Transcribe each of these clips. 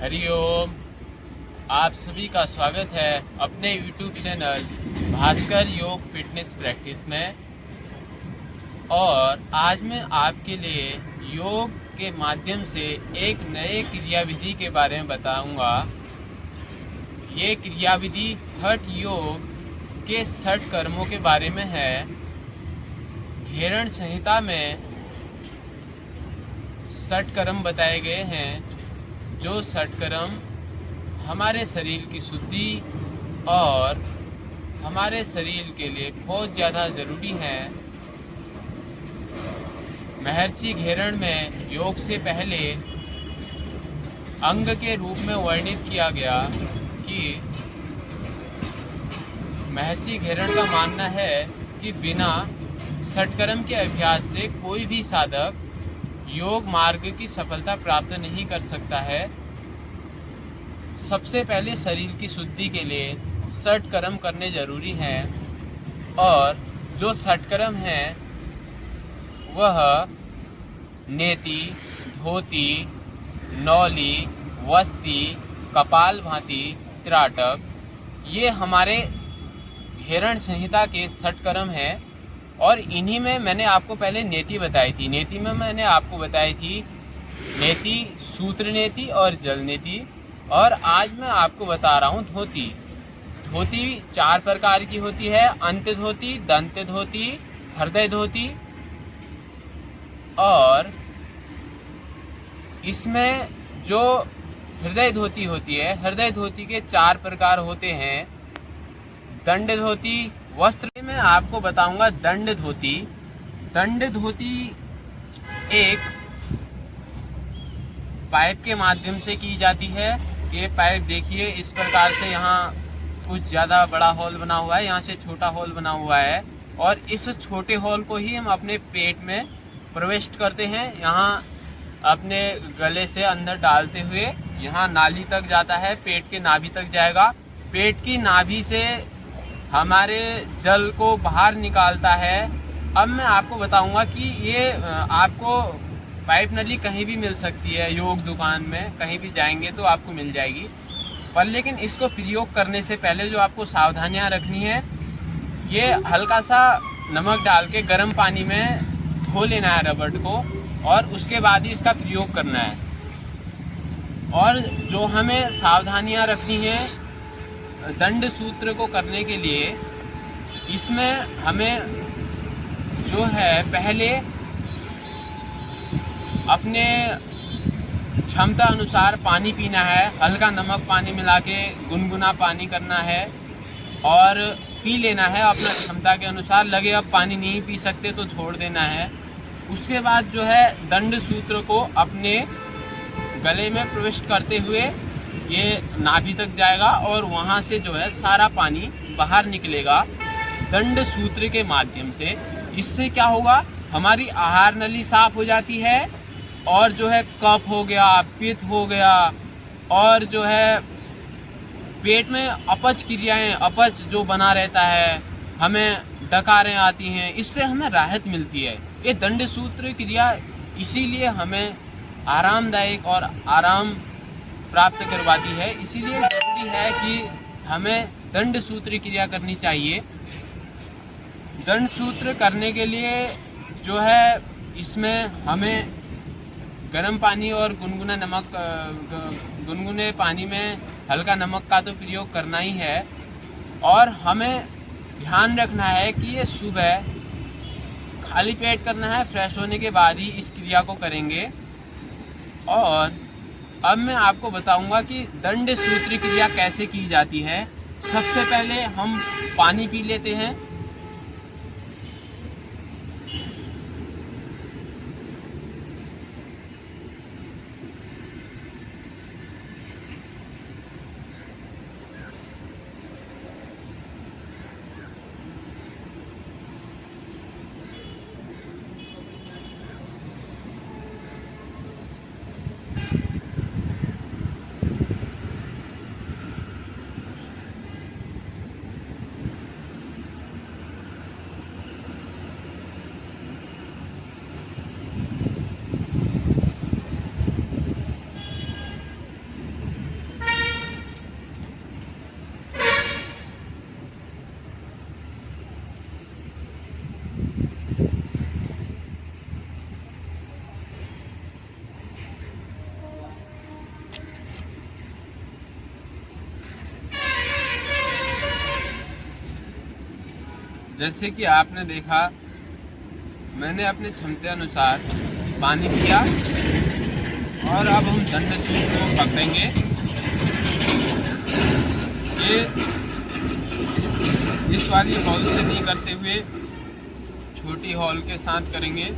हरिओम। आप सभी का स्वागत है अपने YouTube चैनल भास्कर योग फिटनेस प्रैक्टिस में। और आज मैं आपके लिए योग के माध्यम से एक नए क्रियाविधि के बारे में बताऊंगा। ये क्रियाविधि हठ योग के 60 कर्मों के बारे में है। घेरण संहिता में 60 कर्म बताए गए हैं, जो 60 कर्म हमारे शरीर की शुद्धि और हमारे शरीर के लिए बहुत ज़्यादा ज़रूरी है। महर्षि घेरण में योग से पहले अंग के रूप में वर्णित किया गया कि महर्षि घेरण का मानना है कि बिना 60 कर्म के अभ्यास से कोई भी साधक योग मार्ग की सफलता प्राप्त नहीं कर सकता है। सबसे पहले शरीर की शुद्धि के लिए 60 कर्म करने जरूरी हैं, और जो 60 कर्म हैं वह नेति, धोती, नौली, वस्ती, कपालभाति, त्राटक, ये हमारे घेरण संहिता के 60 कर्म हैं। और इन्हीं में मैंने आपको पहले नेति बताई थी। नेति में मैंने आपको बताई थी नेति, सूत्र नेति और जल नेति। और आज मैं आपको बता रहा हूँ धोती। धोती 4 प्रकार की होती है: अंत्य धोती, दंत्य धोती, हृदय धोती। और इसमें जो हृदय धोती होती है, हृदय धोती के 4 प्रकार होते हैं: दंड धोती। वस्त्र में आपको बताऊंगा दंड धोती। दंड धोती एक पाइप के माध्यम से की जाती है। ये पाइप देखिए, इस प्रकार से यहाँ कुछ ज्यादा बड़ा होल बना हुआ है, यहाँ से छोटा होल बना हुआ है, और इस छोटे होल को ही हम अपने पेट में प्रविष्ट करते हैं। यहाँ अपने गले से अंदर डालते हुए यहाँ नाली तक जाता है, पेट के नाभि तक जाएगा। पेट की नाभि से हमारे जल को बाहर निकालता है। अब मैं आपको बताऊंगा कि ये आपको पाइप नली कहीं भी मिल सकती है, योग दुकान में कहीं भी जाएंगे तो आपको मिल जाएगी। पर लेकिन इसको प्रयोग करने से पहले जो आपको सावधानियां रखनी है, ये हल्का सा नमक डाल के गर्म पानी में धो लेना है रबड़ को, और उसके बाद ही इसका प्रयोग करना है। और जो हमें सावधानियां रखनी है दंड सूत्र को करने के लिए, इसमें हमें जो है पहले अपने क्षमता अनुसार पानी पीना है। हल्का नमक पानी मिला के गुनगुना पानी करना है और पी लेना है अपना क्षमता के अनुसार। लगे अब पानी नहीं पी सकते तो छोड़ देना है। उसके बाद जो है दंड सूत्र को अपने गले में प्रविष्ट करते हुए ये नाभि तक जाएगा, और वहाँ से जो है सारा पानी बाहर निकलेगा दंड सूत्र के माध्यम से। इससे क्या होगा, हमारी आहार नली साफ हो जाती है, और जो है कफ हो गया, पित्त हो गया, और जो है पेट में अपच क्रियाएं, अपच जो बना रहता है, हमें डकारें आती हैं, इससे हमें राहत मिलती है। ये दंड सूत्र क्रिया इसीलिए हमें आरामदायक और आराम प्राप्त करवाती है। इसीलिए जरूरी है कि हमें दंड सूत्र क्रिया करनी चाहिए। दंड सूत्र करने के लिए जो है इसमें हमें गर्म पानी और गुनगुने पानी में हल्का नमक का तो प्रयोग करना ही है। और हमें ध्यान रखना है कि ये सुबह खाली पेट करना है, फ्रेश होने के बाद ही इस क्रिया को करेंगे। और अब मैं आपको बताऊंगा कि दंड सूत्र क्रिया कैसे की जाती है। सबसे पहले हम पानी पी लेते हैं। जैसे कि आपने देखा, मैंने अपने क्षमता अनुसार पानी पिया और अब हम दंड सूत्र को पकड़ेंगे। ये इस वाली हॉल से नहीं करते हुए छोटी हॉल के साथ करेंगे।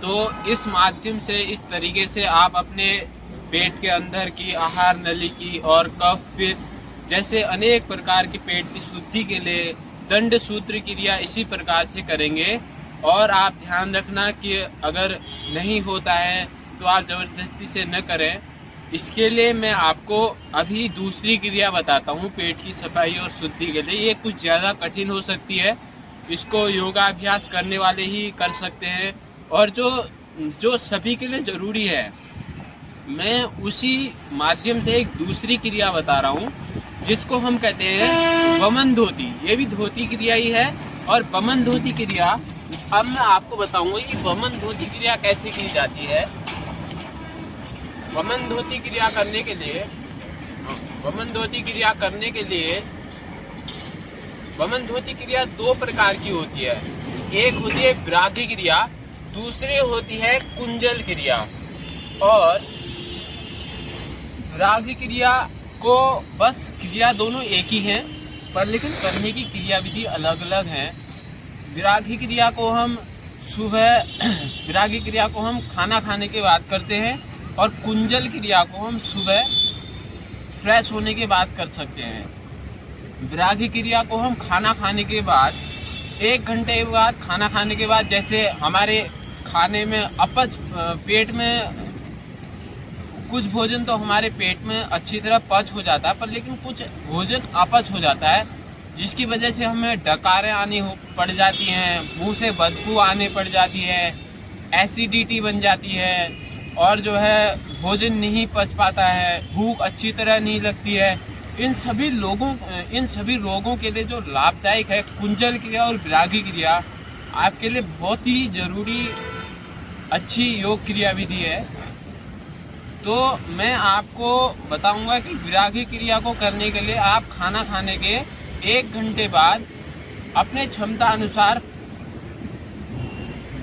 तो इस माध्यम से, इस तरीके से आप अपने पेट के अंदर की आहार नली की और कफ, पित्त जैसे अनेक प्रकार की पेट की शुद्धि के लिए दंड सूत्र क्रिया इसी प्रकार से करेंगे। और आप ध्यान रखना कि अगर नहीं होता है तो आप जबरदस्ती से न करें। इसके लिए मैं आपको अभी दूसरी क्रिया बताता हूँ पेट की सफाई और शुद्धि के लिए। ये कुछ ज़्यादा कठिन हो सकती है, इसको योगाभ्यास करने वाले ही कर सकते हैं और जो सभी के लिए ज़रूरी है। मैं उसी माध्यम से एक दूसरी क्रिया बता रहा हूँ जिसको हम कहते हैं वमन धोती। ये भी धोती क्रिया ही है। और वमन धोती क्रिया अब मैं आपको बताऊंगा कि वमन धोती क्रिया कैसे की जाती है। वमन धोती क्रिया करने के लिए वमन धोती क्रिया दो प्रकार की होती है। एक होती है विरागी क्रिया, दूसरी होती है कुंजल क्रिया। और विरागी क्रिया को बस क्रिया दोनों एक ही हैं, पर लेकिन करने की क्रिया विधि अलग अलग है। विरागी क्रिया को हम खाना खाने के बाद करते हैं और कुंजल क्रिया को हम सुबह फ्रेश होने के बाद कर सकते हैं। विरागी क्रिया को हम खाना खाने के बाद 1 घंटे बाद, खाना खाने के बाद, जैसे हमारे खाने में अपच, पेट में कुछ भोजन तो हमारे पेट में अच्छी तरह पच हो जाता है, पर लेकिन कुछ भोजन अपच हो जाता है जिसकी वजह से हमें डकारें आनी पड़ जाती हैं, मुंह से बदबू आने पड़ जाती है, एसिडिटी बन जाती है और जो है भोजन नहीं पच पाता है, भूख अच्छी तरह नहीं लगती है। इन सभी रोगों के लिए जो लाभदायक है कुंजल क्रिया और विरागी क्रिया आपके लिए बहुत ही जरूरी अच्छी योग क्रिया विधि है। तो मैं आपको बताऊंगा कि विरागी क्रिया को करने के लिए आप खाना खाने के 1 घंटे बाद अपने क्षमता अनुसार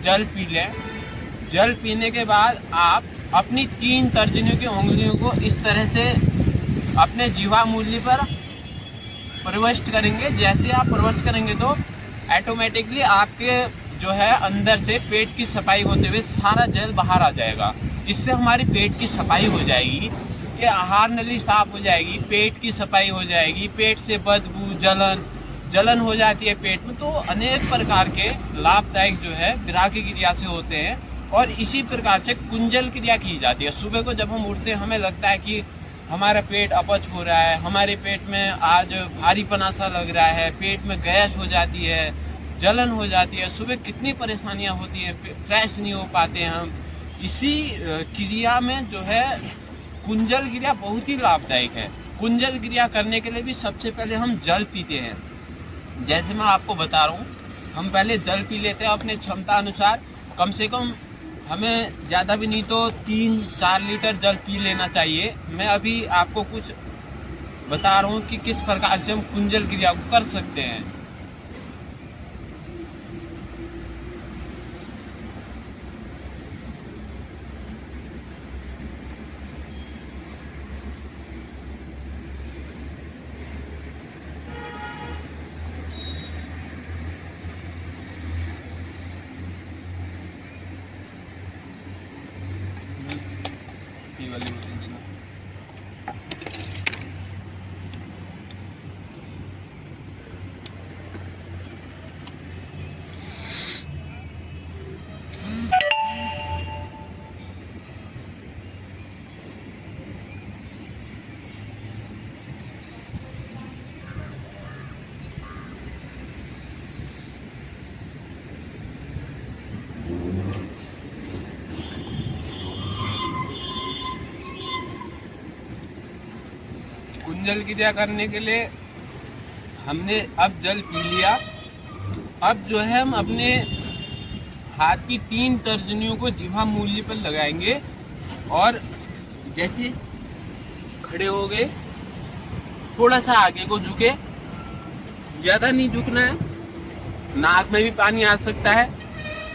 जल पी लें। जल पीने के बाद आप अपनी 3 तर्जनियों की उंगलियों को इस तरह से अपने जीवा मूली पर प्रविष्ट करेंगे। जैसे आप प्रविष्ट करेंगे तो ऑटोमेटिकली आपके जो है अंदर से पेट की सफाई होते हुए सारा जल बाहर आ जाएगा। इससे हमारी पेट की सफाई हो जाएगी, ये आहार नली साफ हो जाएगी, पेट की सफाई हो जाएगी, पेट से बदबू जलन हो जाती है पेट में। तो अनेक प्रकार के लाभदायक जो है विरागी क्रिया से होते हैं। और इसी प्रकार से कुंजल क्रिया की जाती है। सुबह को जब हम उठते हैं हमें लगता है कि हमारा पेट अपच हो रहा है, हमारे पेट में आज भारीपना सा लग रहा है, पेट में गैस हो जाती है, जलन हो जाती है, सुबह कितनी परेशानियां होती हैं, फ्रेश नहीं हो पाते हैं हम। इसी क्रिया में जो है कुंजल क्रिया बहुत ही लाभदायक है। कुंजल क्रिया करने के लिए भी सबसे पहले हम जल पीते हैं। जैसे मैं आपको बता रहा हूँ, हम पहले जल पी लेते हैं अपने क्षमता अनुसार। कम से कम हमें ज़्यादा भी नहीं तो 3-4 लीटर जल पी लेना चाहिए। मैं अभी आपको कुछ बता रहा हूँ कि किस प्रकार से हम कुंजल क्रिया को कर सकते हैं। कुंजल क्रिया करने के लिए हमने अब जल पी लिया। अब जो है हम अपने हाथ की 3 तर्जनियों को जिह्वा मूल्य पर लगाएंगे और जैसे खड़े हो गए, थोड़ा सा आगे को झुके, ज्यादा नहीं झुकना है, नाक में भी पानी आ सकता है,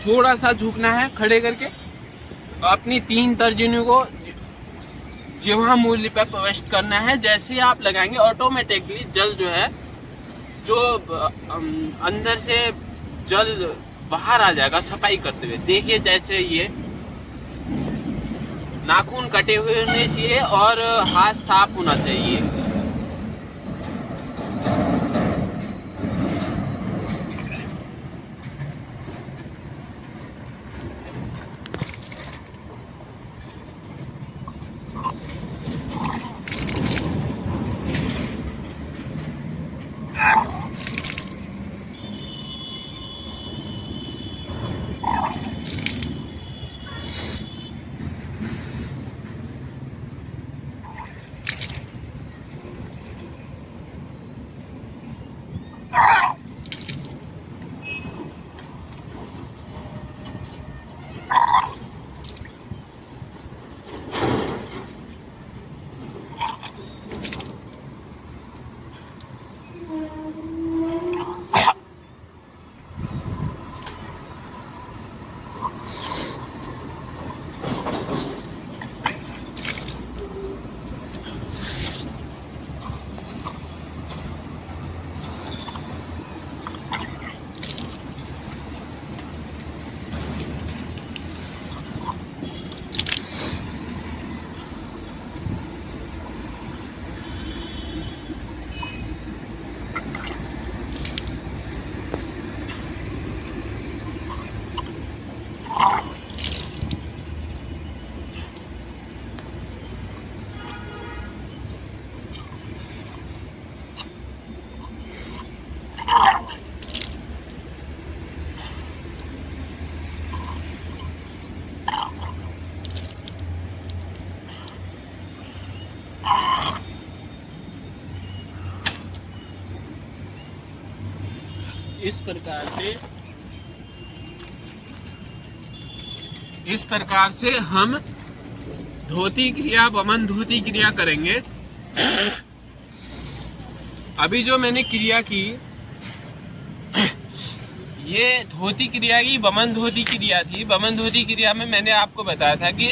थोड़ा सा झुकना है खड़े करके। अपनी 3 तर्जनियों को जिह्वा मूल्य पर प्रविष्ट करना है। जैसे ही आप लगाएंगे ऑटोमेटिकली जल जो है, जो अंदर से जल बाहर आ जाएगा सफाई करते हुए। देखिए जैसे ये नाखून कटे हुए होने चाहिए और हाथ साफ होना चाहिए। इस प्रकार से हम धोती क्रिया, वमन धोती क्रिया करेंगे। अभी जो मैंने क्रिया की, ये धोती क्रिया की वमन धोती क्रिया थी। वमन धोती क्रिया में मैंने आपको बताया था कि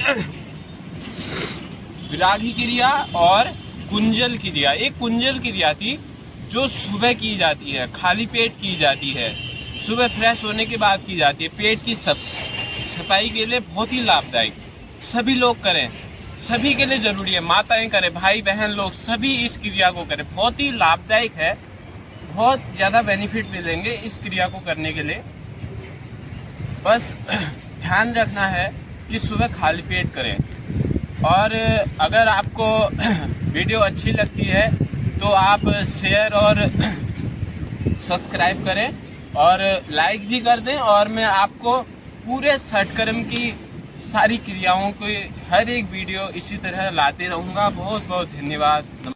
विरागी क्रिया और कुंजल क्रिया। एक कुंजल क्रिया थी जो सुबह की जाती है, खाली पेट की जाती है। सुबह फ्रेश होने के बाद की जाती है। पेट की सफाई के लिए बहुत ही लाभदायक, सभी लोग करें, सभी के लिए जरूरी है। माताएं करें, भाई बहन लोग सभी इस क्रिया को करें, बहुत ही लाभदायक है, बहुत ज़्यादा बेनिफिट मिलेंगे इस क्रिया को करने के लिए। बस ध्यान रखना है कि सुबह खाली पेट करें। और अगर आपको वीडियो अच्छी लगती है तो आप शेयर और सब्सक्राइब करें और लाइक भी कर दें। और मैं आपको पूरे षटकर्म की सारी क्रियाओं की हर एक वीडियो इसी तरह लाते रहूँगा। बहुत बहुत धन्यवाद।